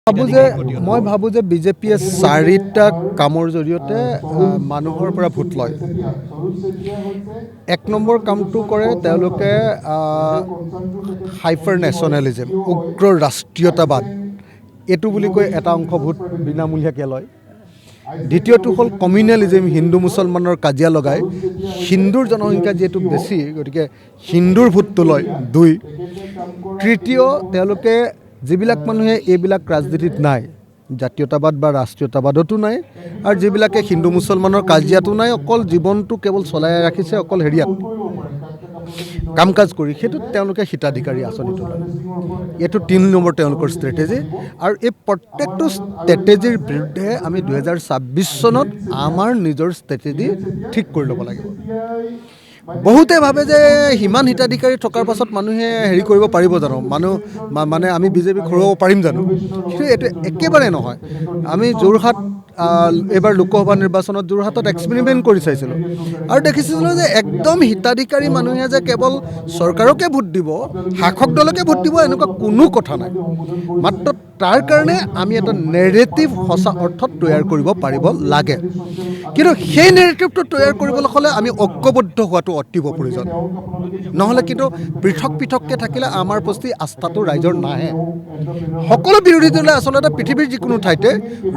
মই ভাবোঁ যে বিজেপিয়ে চাৰিটা কামৰ জৰিয়তে মানুহৰ পৰা ভোট লয়। এক নম্বৰ কামটো কৰে তেওঁলোকে হাইপাৰ নেশ্যনেলিজম, উগ্ৰ ৰাষ্ট্ৰীয়তাবাদ, এইটো বুলি কৈ এটা অংশ ভোট বিনামূলীয়াকৈ লয়। দ্বিতীয়টো হ'ল কমিউনেলিজম, হিন্দু মুছলমানৰ কাজিয়া লগাই হিন্দুৰ জনসংখ্যা যিহেতু বেছি, গতিকে হিন্দুৰ ভোটটো লয়। দুই, তৃতীয়, তেওঁলোকে যিবিলাক মানুহে এইবিলাক ৰাজনীতিত নাই, জাতীয়তাবাদ বা ৰাষ্ট্ৰীয়তাবাদতো নাই, আৰু যিবিলাকে হিন্দু মুছলমানৰ কাজিয়াটো নাই, অকল জীৱনটো কেৱল চলাই ৰাখিছে অকল হেৰিয়াত কাম কাজ কৰি, সেইটোত তেওঁলোকে হিতাধিকাৰী আঁচনিটো লয়। এইটো 3 নম্বৰ তেওঁলোকৰ ষ্ট্ৰেটেজি। আৰু এই প্ৰত্যেকটো ষ্ট্ৰেটেজিৰ বিৰুদ্ধে আমি 2026 চনত আমাৰ নিজৰ ষ্ট্ৰেটেজি ঠিক কৰি ল'ব লাগিব। বহুতে ভাবে যে সিমান হিতাধিকাৰী থকাৰ পাছত মানুহে হেৰি কৰিব পাৰিব জানো, মানে আমি বিজেপিক হৰুৱাব পাৰিম জানো? কিন্তু এইটো একেবাৰে নহয়। আমি যোৰহাট এইবাৰ লোকসভা নিৰ্বাচনত যোৰহাটত এক্সপেৰিমেণ্ট কৰি চাইছিলোঁ আৰু দেখিছিলোঁ যে একদম হিতাধিকাৰী মানুহে যে কেৱল চৰকাৰকে ভোট দিব, শাসক দলকে ভোট দিব, এনেকুৱা কোনো কথা নাই। মাত্ৰ তাৰ কাৰণে আমি এটা নেৰেটিভ সঁচা অৰ্থত তৈয়াৰ কৰিব পাৰিব লাগে। কিন্তু সেই নেৰেটিভটো তৈয়াৰ কৰিবলৈ হ'লে আমি ঐক্যবদ্ধ হোৱাটো অতীৱ প্ৰয়োজন। নহ'লে কিন্তু পৃথক পৃথককৈ থাকিলে আমাৰ প্ৰতি আস্থাটো ৰাইজৰ নাহে। সকলো বিৰোধী দলে আচলতে পৃথিৱীৰ যিকোনো ঠাইতে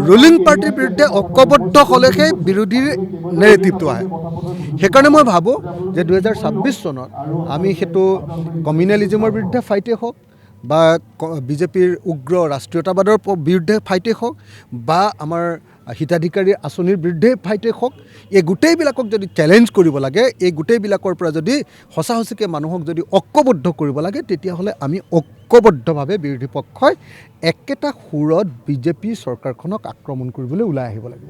ৰুলিং পাৰ্টিৰ বিৰুদ্ধে ঐক্যবদ্ধ হ'লেহে বিৰোধীৰ নেৰেটিভটো আহে। সেইকাৰণে মই ভাবোঁ যে 2026 চনত আমি সেইটো কমিউনেলিজমৰ বিৰুদ্ধে ফাইটেই হওক, বা বিজেপিৰ উগ্ৰ ৰাষ্ট্ৰীয়তাবাদৰ বিৰুদ্ধে ফাইটেই হওক, বা আমাৰ হিতাধিকাৰী আঁচনিৰ বিৰুদ্ধে ফাইটেই হওক, এই গোটেইবিলাকক যদি চেলেঞ্জ কৰিব লাগে, এই গোটেইবিলাকৰ পৰা যদি সঁচা সঁচিকৈ মানুহক যদি ঐক্যবদ্ধ কৰিব লাগে, তেতিয়াহ'লে আমি ঐক্যবদ্ধভাৱে বিৰোধী পক্ষই একেটা সুৰত বিজেপি চৰকাৰখনক আক্ৰমণ কৰিবলৈ ওলাই আহিব লাগিব।